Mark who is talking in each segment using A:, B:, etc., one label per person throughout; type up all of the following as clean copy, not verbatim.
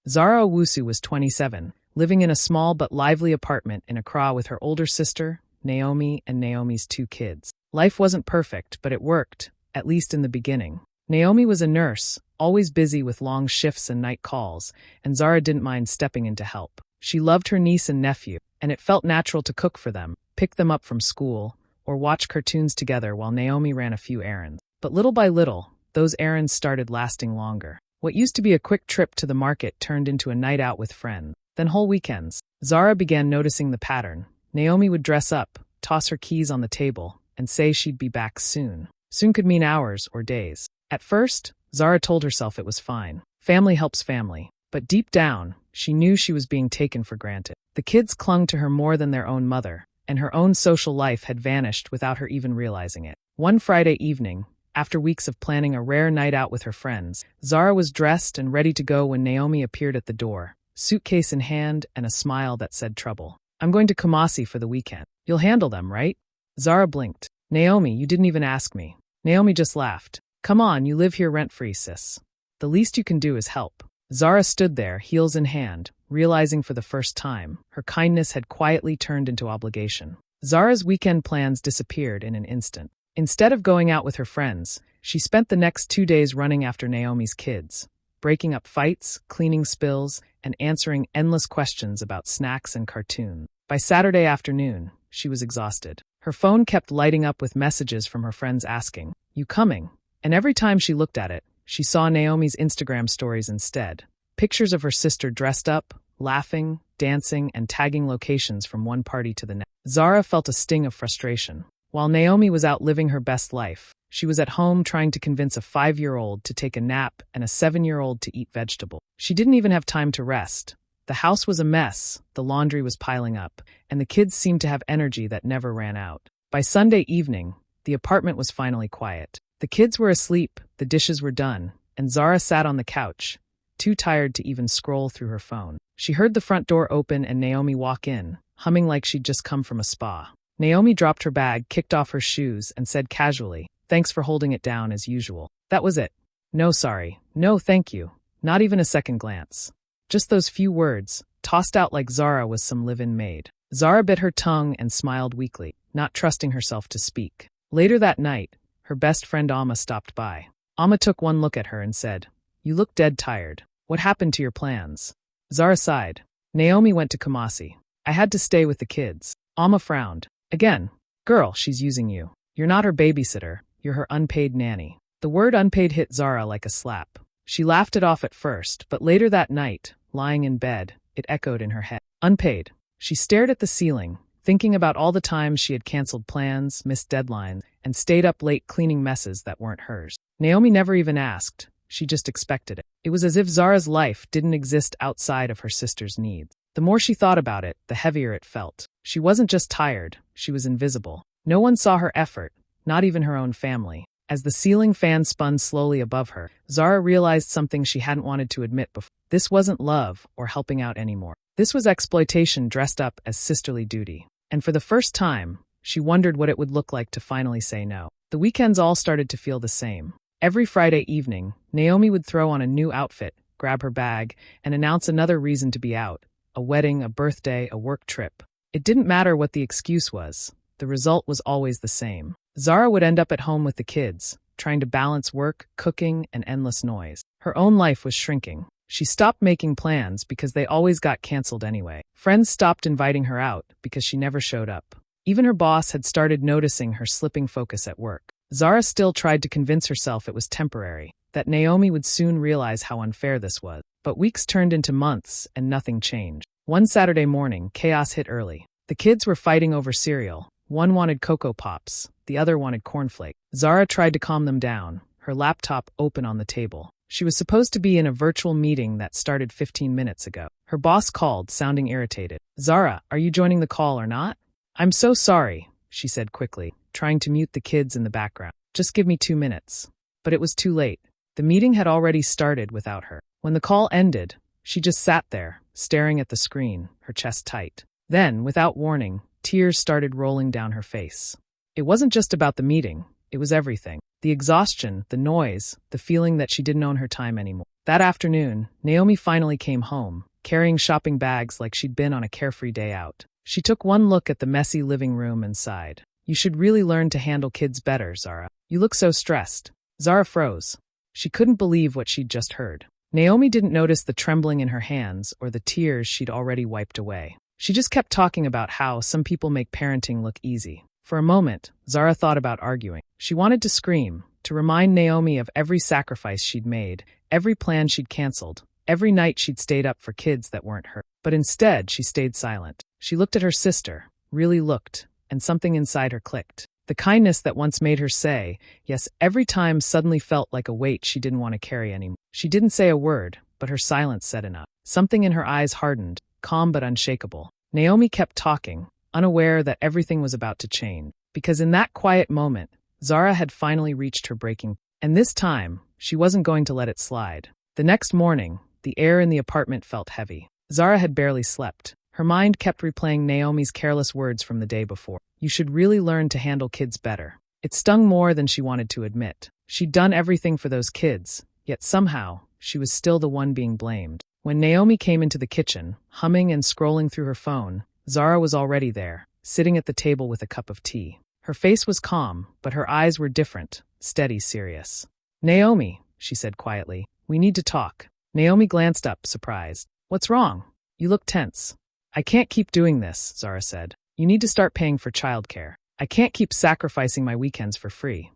A: Zara Owusu was 27, living in a small but lively apartment in Accra with her older sister, Naomi, and Naomi's 2 kids. Life wasn't perfect, but it worked, at least in the beginning. Naomi was a nurse, always busy with long shifts and night calls, and Zara didn't mind stepping in to help. She loved her niece and nephew, and it felt natural to cook for them, pick them up from school, or watch cartoons together while Naomi ran a few errands. But little by little, those errands started lasting longer. What used to be a quick trip to the market turned into a night out with friends, then whole weekends. Zara began noticing the pattern. Naomi would dress up, toss her keys on the table, and say she'd be back soon. Soon could mean hours or days. At first, Zara told herself it was fine. Family helps family. But deep down, she knew she was being taken for granted. The kids clung to her more than their own mother, and her own social life had vanished without her even realizing it. One Friday evening, after weeks of planning a rare night out with her friends, Zara was dressed and ready to go when Naomi appeared at the door, suitcase in hand and a smile that said trouble. "I'm going to Kumasi for the weekend. You'll handle them, right?" Zara blinked. "Naomi, you didn't even ask me." Naomi just laughed. "Come on, you live here rent-free, sis. The least you can do is help." Zara stood there, heels in hand, realizing for the first time, her kindness had quietly turned into obligation. Zara's weekend plans disappeared in an instant. Instead of going out with her friends, she spent the next 2 days running after Naomi's kids, breaking up fights, cleaning spills, and answering endless questions about snacks and cartoons. By Saturday afternoon, she was exhausted. Her phone kept lighting up with messages from her friends asking, "You coming?" And every time she looked at it, she saw Naomi's Instagram stories instead. Pictures of her sister dressed up, laughing, dancing, and tagging locations from one party to the next. Zara felt a sting of frustration. While Naomi was out living her best life, she was at home trying to convince a 5-year-old to take a nap and a 7-year-old to eat vegetables. She didn't even have time to rest. The house was a mess, the laundry was piling up, and the kids seemed to have energy that never ran out. By Sunday evening, the apartment was finally quiet. The kids were asleep, the dishes were done, and Zara sat on the couch, too tired to even scroll through her phone. She heard the front door open and Naomi walk in, humming like she'd just come from a spa. Naomi dropped her bag, kicked off her shoes, and said casually, "Thanks for holding it down as usual." That was it. No sorry, no thank you, not even a second glance. Just those few words, tossed out like Zara was some live-in maid. Zara bit her tongue and smiled weakly, not trusting herself to speak. Later that night, her best friend Amma stopped by. Amma took one look at her and said, "You look dead tired. What happened to your plans?" Zara sighed. "Naomi went to Kumasi. I had to stay with the kids." Amma frowned. "Again, girl, she's using you. You're not her babysitter, you're her unpaid nanny." The word unpaid hit Zara like a slap. She laughed it off at first, but later that night, lying in bed, it echoed in her head. Unpaid. She stared at the ceiling, thinking about all the times she had canceled plans, missed deadlines, and stayed up late cleaning messes that weren't hers. Naomi never even asked. She just expected it. It was as if Zara's life didn't exist outside of her sister's needs. The more she thought about it, the heavier it felt. She wasn't just tired, she was invisible. No one saw her effort, not even her own family. As the ceiling fan spun slowly above her, Zara realized something she hadn't wanted to admit before. This wasn't love or helping out anymore. This was exploitation dressed up as sisterly duty. And for the first time, she wondered what it would look like to finally say no. The weekends all started to feel the same. Every Friday evening, Naomi would throw on a new outfit, grab her bag, and announce another reason to be out. A wedding, a birthday, a work trip. It didn't matter what the excuse was. The result was always the same. Zara would end up at home with the kids, trying to balance work, cooking, and endless noise. Her own life was shrinking. She stopped making plans because they always got canceled anyway. Friends stopped inviting her out because she never showed up. Even her boss had started noticing her slipping focus at work. Zara still tried to convince herself it was temporary, that Naomi would soon realize how unfair this was. But weeks turned into months and nothing changed. One Saturday morning, chaos hit early. The kids were fighting over cereal. One wanted Cocoa Pops, the other wanted cornflakes. Zara tried to calm them down, her laptop open on the table. She was supposed to be in a virtual meeting that started 15 minutes ago. Her boss called, sounding irritated. "Zara, are you joining the call or not?" "I'm so sorry," she said quickly, trying to mute the kids in the background. "Just give me 2 minutes." But it was too late. The meeting had already started without her. When the call ended, she just sat there, staring at the screen, her chest tight. Then, without warning, tears started rolling down her face. It wasn't just about the meeting, it was everything. The exhaustion, the noise, the feeling that she didn't own her time anymore. That afternoon, Naomi finally came home, carrying shopping bags like she'd been on a carefree day out. She took one look at the messy living room and sighed. You should really learn to handle kids better, Zara. You look so stressed. Zara froze. She couldn't believe what she'd just heard. Naomi didn't notice the trembling in her hands or the tears she'd already wiped away. She just kept talking about how some people make parenting look easy. For a moment, Zara thought about arguing. She wanted to scream, to remind Naomi of every sacrifice she'd made, every plan she'd canceled, every night she'd stayed up for kids that weren't her. But instead, she stayed silent. She looked at her sister, really looked, and something inside her clicked. The kindness that once made her say yes every time suddenly felt like a weight she didn't want to carry anymore. She didn't say a word, but her silence said enough. Something in her eyes hardened, calm but unshakable. Naomi kept talking, unaware that everything was about to change. Because in that quiet moment, Zara had finally reached her breaking point. And this time, she wasn't going to let it slide. The next morning, the air in the apartment felt heavy. Zara had barely slept. Her mind kept replaying Naomi's careless words from the day before. You should really learn to handle kids better. It stung more than she wanted to admit. She'd done everything for those kids, yet somehow, she was still the one being blamed. When Naomi came into the kitchen, humming and scrolling through her phone, Zara was already there, sitting at the table with a cup of tea. Her face was calm, but her eyes were different, steady, serious. Naomi, she said quietly, we need to talk. Naomi glanced up, surprised. What's wrong? You look tense. I can't keep doing this, Zara said. You need to start paying for childcare. I can't keep sacrificing my weekends for free.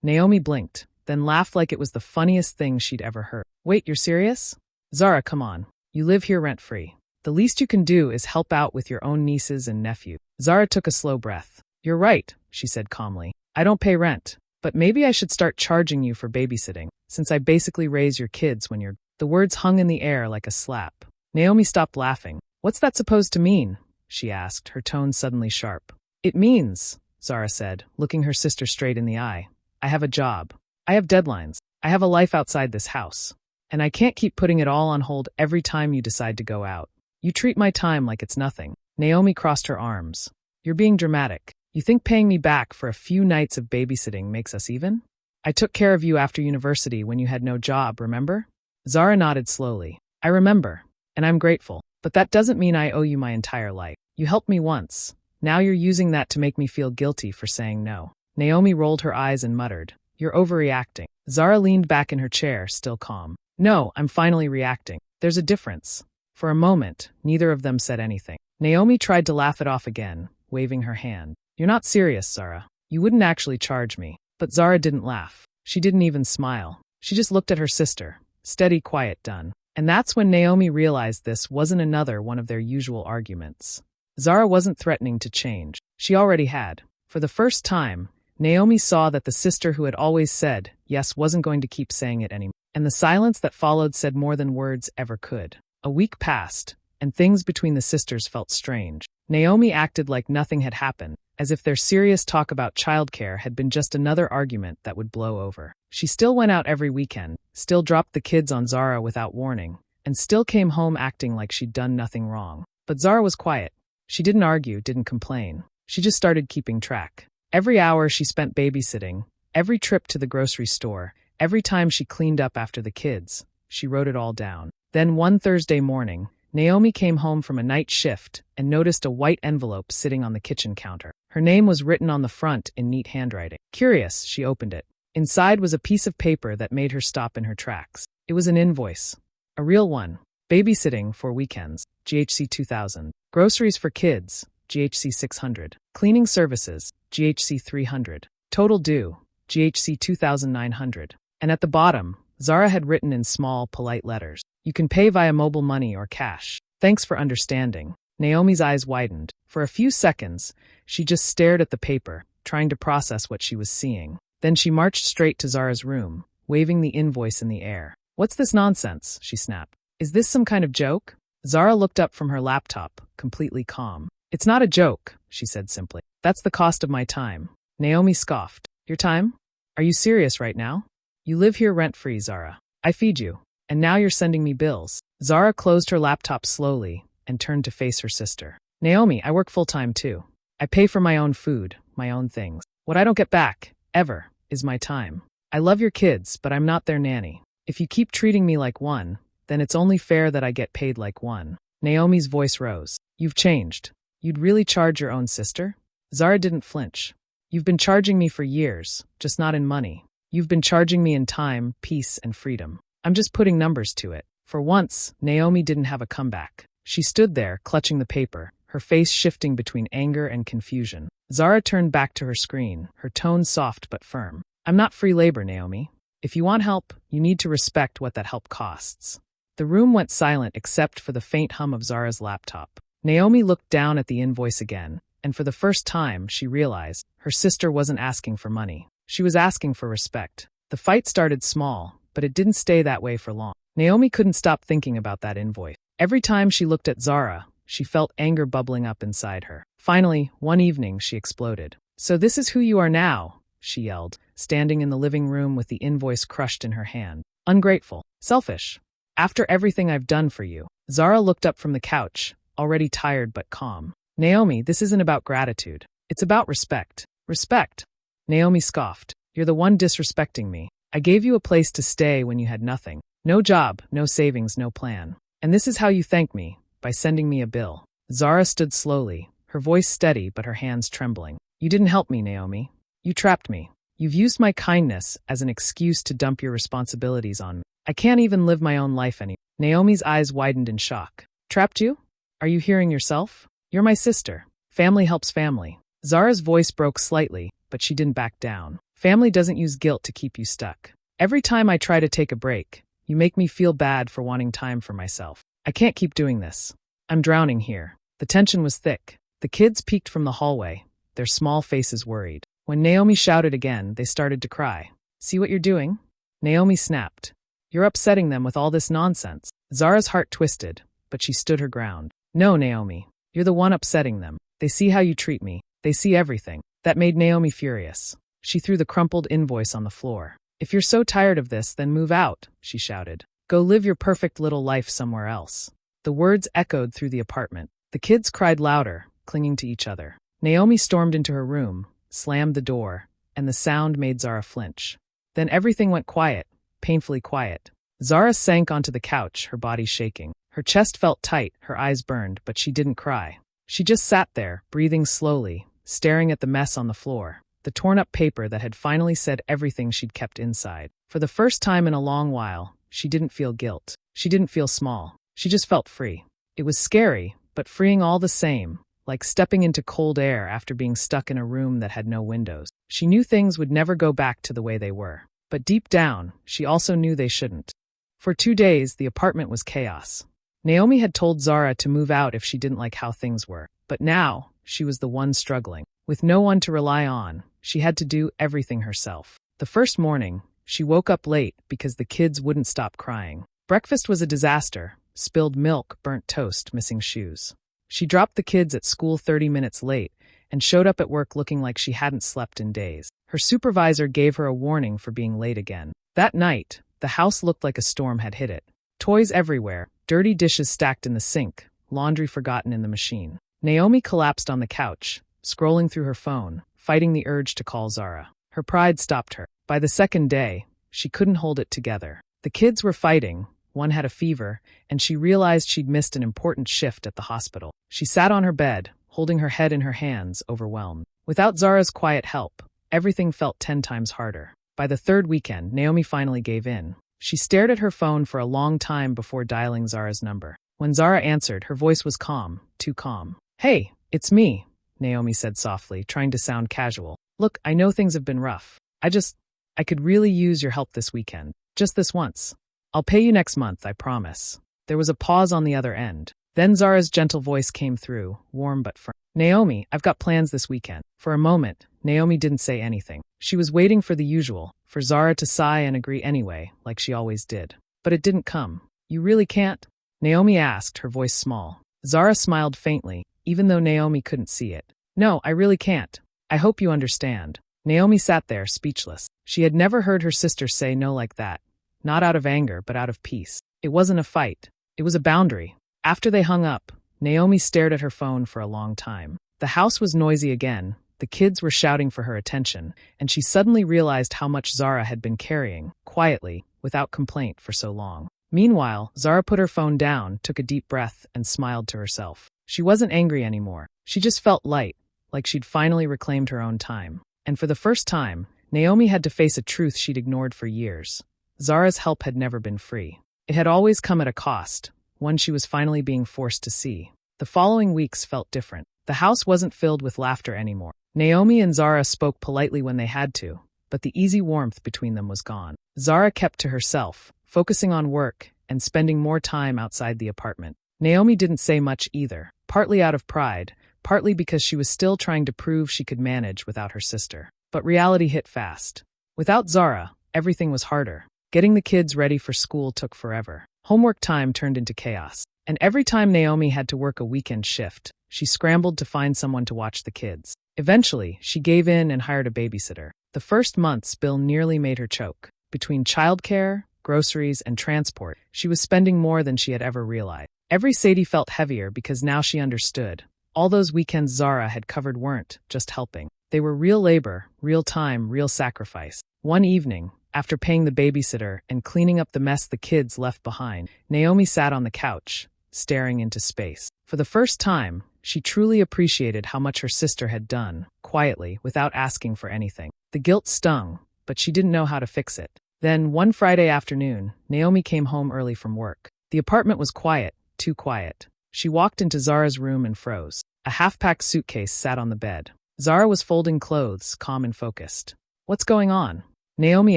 A: Naomi blinked, then laughed like it was the funniest thing she'd ever heard. Wait, you're serious? Zara, come on. You live here rent-free. The least you can do is help out with your own nieces and nephews. Zara took a slow breath. You're right, she said calmly. I don't pay rent, but maybe I should start charging you for babysitting, since I basically raise your kids when you're... The words hung in the air like a slap. Naomi stopped laughing. What's that supposed to mean? She asked, her tone suddenly sharp. It means, Zara said, looking her sister straight in the eye. I have a job. I have deadlines. I have a life outside this house. And I can't keep putting it all on hold every time you decide to go out. You treat my time like it's nothing. Naomi crossed her arms. You're being dramatic. You think paying me back for a few nights of babysitting makes us even? I took care of you after university when you had no job, remember? Zara nodded slowly. I remember, and I'm grateful. But that doesn't mean I owe you my entire life. You helped me once. Now you're using that to make me feel guilty for saying no. Naomi rolled her eyes and muttered, You're overreacting. Zara leaned back in her chair, still calm. No, I'm finally reacting. There's a difference. For a moment, neither of them said anything. Naomi tried to laugh it off again, waving her hand. You're not serious, Zara. You wouldn't actually charge me. But Zara didn't laugh. She didn't even smile. She just looked at her sister. Steady, quiet, done. And that's when Naomi realized this wasn't another one of their usual arguments. Zara wasn't threatening to change. She already had. For the first time, Naomi saw that the sister who had always said yes wasn't going to keep saying it anymore. And the silence that followed said more than words ever could. A week passed, and things between the sisters felt strange. Naomi acted like nothing had happened, as if their serious talk about childcare had been just another argument that would blow over. She still went out every weekend, still dropped the kids on Zara without warning, and still came home acting like she'd done nothing wrong. But Zara was quiet. She didn't argue, didn't complain. She just started keeping track. Every hour she spent babysitting, every trip to the grocery store, every time she cleaned up after the kids, she wrote it all down. Then one Thursday morning, Naomi came home from a night shift and noticed a white envelope sitting on the kitchen counter. Her name was written on the front in neat handwriting. Curious, she opened it. Inside was a piece of paper that made her stop in her tracks. It was an invoice. A real one. Babysitting for weekends, GHC 2000. Groceries for kids, GHC 600. Cleaning services, GHC 300. Total due, GHC 2900. And at the bottom, Zara had written in small, polite letters, You can pay via mobile money or cash. Thanks for understanding. Naomi's eyes widened. For a few seconds, she just stared at the paper, trying to process what she was seeing. Then she marched straight to Zara's room, waving the invoice in the air. What's this nonsense? She snapped. Is this some kind of joke? Zara looked up from her laptop, completely calm. It's not a joke, she said simply. That's the cost of my time. Naomi scoffed. Your time? Are you serious right now? You live here rent-free, Zara. I feed you. And now you're sending me bills. Zara closed her laptop slowly and turned to face her sister. Naomi, I work full-time too. I pay for my own food, my own things. What I don't get back, ever, is my time. I love your kids, but I'm not their nanny. If you keep treating me like one, then it's only fair that I get paid like one. Naomi's voice rose. You've changed. You'd really charge your own sister? Zara didn't flinch. You've been charging me for years, just not in money. You've been charging me in time, peace, and freedom. I'm just putting numbers to it. For once, Naomi didn't have a comeback. She stood there, clutching the paper, her face shifting between anger and confusion. Zara turned back to her screen, her tone soft but firm. I'm not free labor, Naomi. If you want help, you need to respect what that help costs. The room went silent except for the faint hum of Zara's laptop. Naomi looked down at the invoice again, and for the first time, she realized her sister wasn't asking for money. She was asking for respect. The fight started small, but it didn't stay that way for long. Naomi couldn't stop thinking about that invoice. Every time she looked at Zara, she felt anger bubbling up inside her. Finally, one evening, she exploded. So this is who you are now, she yelled, standing in the living room with the invoice crushed in her hand. Ungrateful. Selfish. After everything I've done for you. Zara looked up from the couch, already tired but calm. Naomi, this isn't about gratitude. It's about respect. Respect. Naomi scoffed. You're the one disrespecting me. I gave you a place to stay when you had nothing. No job, no savings, no plan. And this is how you thank me, by sending me a bill. Zara stood slowly, her voice steady but her hands trembling. You didn't help me, Naomi. You trapped me. You've used my kindness as an excuse to dump your responsibilities on me. I can't even live my own life anymore. Naomi's eyes widened in shock. Trapped you? Are you hearing yourself? You're my sister. Family helps family. Zara's voice broke slightly, but she didn't back down. Family doesn't use guilt to keep you stuck. Every time I try to take a break, you make me feel bad for wanting time for myself. I can't keep doing this. I'm drowning here. The tension was thick. The kids peeked from the hallway, their small faces worried. When Naomi shouted again, they started to cry. See what you're doing? Naomi snapped. You're upsetting them with all this nonsense. Zara's heart twisted, but she stood her ground. No, Naomi. You're the one upsetting them. They see how you treat me. They see everything. That made Naomi furious. She threw the crumpled invoice on the floor. If you're so tired of this, then move out, she shouted. Go live your perfect little life somewhere else. The words echoed through the apartment. The kids cried louder, clinging to each other. Naomi stormed into her room, slammed the door, and the sound made Zara flinch. Then everything went quiet, painfully quiet. Zara sank onto the couch, her body shaking. Her chest felt tight, her eyes burned, but she didn't cry. She just sat there, breathing slowly, staring at the mess on the floor, the torn-up paper that had finally said everything she'd kept inside. For the first time in a long while, she didn't feel guilt. She didn't feel small. She just felt free. It was scary, but freeing all the same, like stepping into cold air after being stuck in a room that had no windows. She knew things would never go back to the way they were. But deep down, she also knew they shouldn't. For 2 days, the apartment was chaos. Naomi had told Zara to move out if she didn't like how things were. But now, she was the one struggling. With no one to rely on, she had to do everything herself. The first morning, she woke up late because the kids wouldn't stop crying. Breakfast was a disaster. Spilled milk, burnt toast, missing shoes. She dropped the kids at school 30 minutes late and showed up at work looking like she hadn't slept in days. Her supervisor gave her a warning for being late again. That night, the house looked like a storm had hit it. Toys everywhere, dirty dishes stacked in the sink, laundry forgotten in the machine. Naomi collapsed on the couch, scrolling through her phone, fighting the urge to call Zara. Her pride stopped her. By the second day, she couldn't hold it together. The kids were fighting, one had a fever, and she realized she'd missed an important shift at the hospital. She sat on her bed, holding her head in her hands, overwhelmed. Without Zara's quiet help, everything felt 10 times harder. By the third weekend, Naomi finally gave in. She stared at her phone for a long time before dialing Zara's number. When Zara answered, her voice was calm, too calm. Hey, it's me, Naomi said softly, trying to sound casual. Look, I know things have been rough. I could really use your help this weekend. Just this once. I'll pay you next month, I promise. There was a pause on the other end. Then Zara's gentle voice came through, warm but firm. Naomi, I've got plans this weekend. For a moment, Naomi didn't say anything. She was waiting for the usual, for Zara to sigh and agree anyway, like she always did. But it didn't come. You really can't? Naomi asked, her voice small. Zara smiled faintly, even though Naomi couldn't see it. No, I really can't. I hope you understand. Naomi sat there, speechless. She had never heard her sister say no like that. Not out of anger, but out of peace. It wasn't a fight. It was a boundary. After they hung up, Naomi stared at her phone for a long time. The house was noisy again. The kids were shouting for her attention, and she suddenly realized how much Zara had been carrying, quietly, without complaint for so long. Meanwhile, Zara put her phone down, took a deep breath, and smiled to herself. She wasn't angry anymore. She just felt light, like she'd finally reclaimed her own time. And for the first time, Naomi had to face a truth she'd ignored for years. Zara's help had never been free. It had always come at a cost, one she was finally being forced to see. The following weeks felt different. The house wasn't filled with laughter anymore. Naomi and Zara spoke politely when they had to, but the easy warmth between them was gone. Zara kept to herself, focusing on work and spending more time outside the apartment. Naomi didn't say much either, partly out of pride, partly because she was still trying to prove she could manage without her sister. But reality hit fast. Without Zara, everything was harder. Getting the kids ready for school took forever. Homework time turned into chaos. And every time Naomi had to work a weekend shift, she scrambled to find someone to watch the kids. Eventually, she gave in and hired a babysitter. The first month's bill nearly made her choke. Between childcare, groceries, and transport, she was spending more than she had ever realized. Every Sadie felt heavier because now she understood. All those weekends Zara had covered weren't just helping. They were real labor, real time, real sacrifice. One evening, after paying the babysitter and cleaning up the mess the kids left behind, Naomi sat on the couch, staring into space. For the first time, she truly appreciated how much her sister had done, quietly, without asking for anything. The guilt stung, but she didn't know how to fix it. Then, one Friday afternoon, Naomi came home early from work. The apartment was quiet, too quiet. She walked into Zara's room and froze. A half-packed suitcase sat on the bed. Zara was folding clothes, calm and focused. "What's going on?" Naomi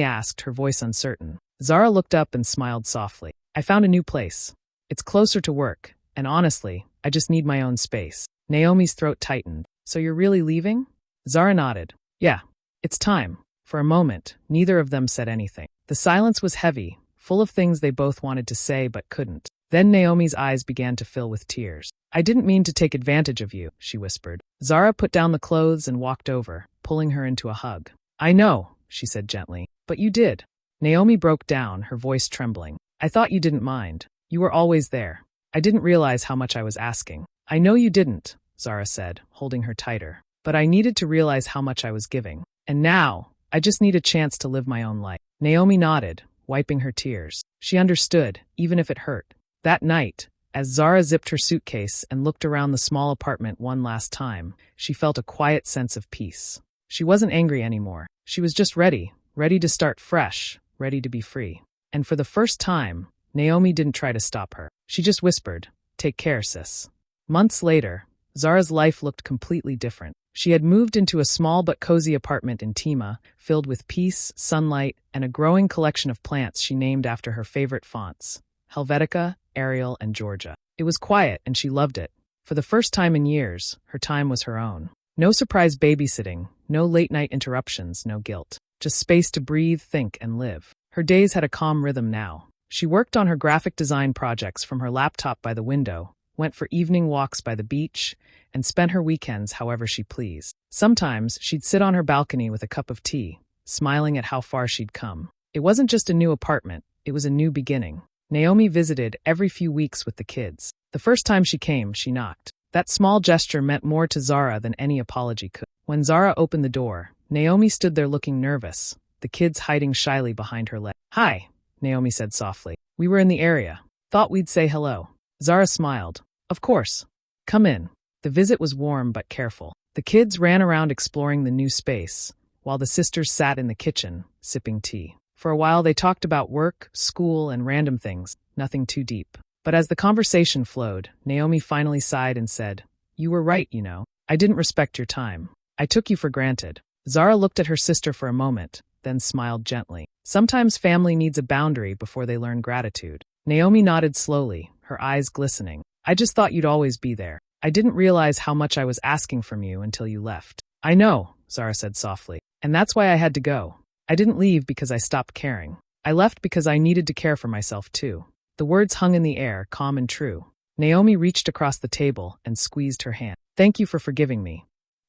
A: asked, her voice uncertain. Zara looked up and smiled softly. "I found a new place. It's closer to work, and honestly, I just need my own space." Naomi's throat tightened. "So you're really leaving?" Zara nodded. "Yeah, it's time." For a moment, neither of them said anything. The silence was heavy, full of things they both wanted to say but couldn't. Then Naomi's eyes began to fill with tears. "I didn't mean to take advantage of you," she whispered. Zara put down the clothes and walked over, pulling her into a hug. "I know," she said gently, "but you did." Naomi broke down, her voice trembling. "I thought you didn't mind. You were always there. I didn't realize how much I was asking." "I know you didn't," Zara said, holding her tighter. "But I needed to realize how much I was giving. And now, I just need a chance to live my own life." Naomi nodded, wiping her tears. She understood, even if it hurt. That night, as Zara zipped her suitcase and looked around the small apartment one last time, she felt a quiet sense of peace. She wasn't angry anymore. She was just ready to start fresh, ready to be free. And for the first time, Naomi didn't try to stop her. She just whispered, "Take care, sis." Months later, Zara's life looked completely different. She had moved into a small but cozy apartment in Tima, filled with peace, sunlight, and a growing collection of plants she named after her favorite fonts: Helvetica, Arial, and Georgia. It was quiet, and she loved it. For the first time in years, her time was her own. No surprise babysitting, no late-night interruptions, no guilt. Just space to breathe, think, and live. Her days had a calm rhythm now. She worked on her graphic design projects from her laptop by the window, went for evening walks by the beach, and spent her weekends however she pleased. Sometimes, she'd sit on her balcony with a cup of tea, smiling at how far she'd come. It wasn't just a new apartment, it was a new beginning. Naomi visited every few weeks with the kids. The first time she came, she knocked. That small gesture meant more to Zara than any apology could. When Zara opened the door, Naomi stood there looking nervous, the kids hiding shyly behind her leg. "Hi," Naomi said softly. "We were in the area. Thought we'd say hello." Zara smiled. "Of course. Come in." The visit was warm but careful. The kids ran around exploring the new space, while the sisters sat in the kitchen, sipping tea. For a while they talked about work, school, and random things, nothing too deep. But as the conversation flowed, Naomi finally sighed and said, "You were right, you know. I didn't respect your time. I took you for granted." Zara looked at her sister for a moment, then smiled gently. Sometimes family needs a boundary before they learn gratitude. Naomi nodded slowly, her eyes glistening. "I just thought you'd always be there. I didn't realize how much I was asking from you until you left." "I know," Zara said softly, "and that's why I had to go. I didn't leave because I stopped caring. I left because I needed to care for myself too." The words hung in the air, calm and true. Naomi reached across the table and squeezed her hand. "Thank you for forgiving me."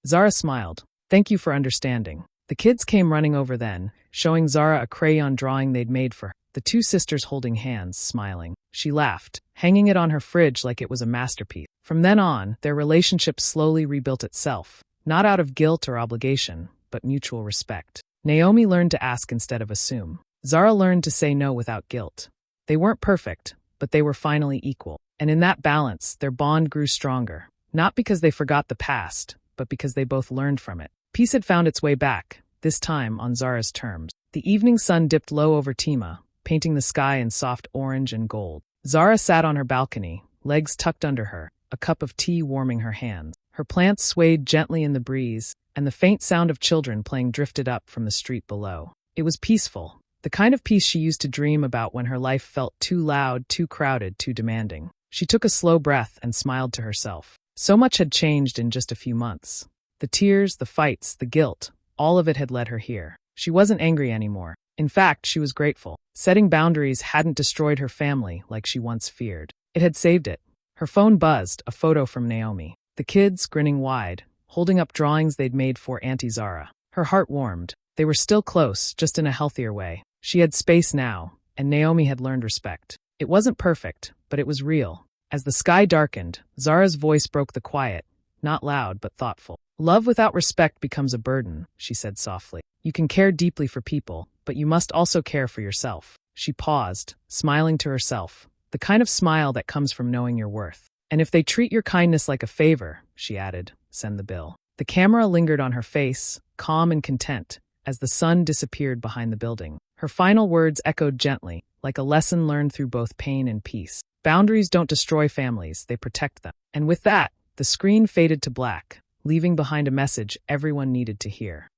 A: Zara smiled. "Thank you for understanding." The kids came running over then, showing Zara a crayon drawing they'd made for her. The two sisters holding hands, smiling. She laughed, hanging it on her fridge like it was a masterpiece. From then on, their relationship slowly rebuilt itself, not out of guilt or obligation, but mutual respect. Naomi learned to ask instead of assume. Zara learned to say no without guilt. They weren't perfect, but they were finally equal. And in that balance, their bond grew stronger. Not because they forgot the past, but because they both learned from it. Peace had found its way back, this time on Zara's terms. The evening sun dipped low over Tima, painting the sky in soft orange and gold. Zara sat on her balcony, legs tucked under her, a cup of tea warming her hands. Her plants swayed gently in the breeze, and the faint sound of children playing drifted up from the street below. It was peaceful, the kind of peace she used to dream about when her life felt too loud, too crowded, too demanding. She took a slow breath and smiled to herself. So much had changed in just a few months. The tears, the fights, the guilt, all of it had led her here. She wasn't angry anymore. In fact, she was grateful. Setting boundaries hadn't destroyed her family like she once feared. It had saved it. Her phone buzzed, a photo from Naomi. The kids, grinning wide, holding up drawings they'd made for Auntie Zara. Her heart warmed. They were still close, just in a healthier way. She had space now, and Naomi had learned respect. It wasn't perfect, but it was real. As the sky darkened, Zara's voice broke the quiet, not loud but thoughtful. Love without respect becomes a burden, she said softly. You can care deeply for people, but you must also care for yourself. She paused, smiling to herself, the kind of smile that comes from knowing your worth. And if they treat your kindness like a favor, she added, send the bill. The camera lingered on her face, calm and content, as the sun disappeared behind the building. Her final words echoed gently, like a lesson learned through both pain and peace. Boundaries don't destroy families, they protect them. And with that, the screen faded to black, leaving behind a message everyone needed to hear.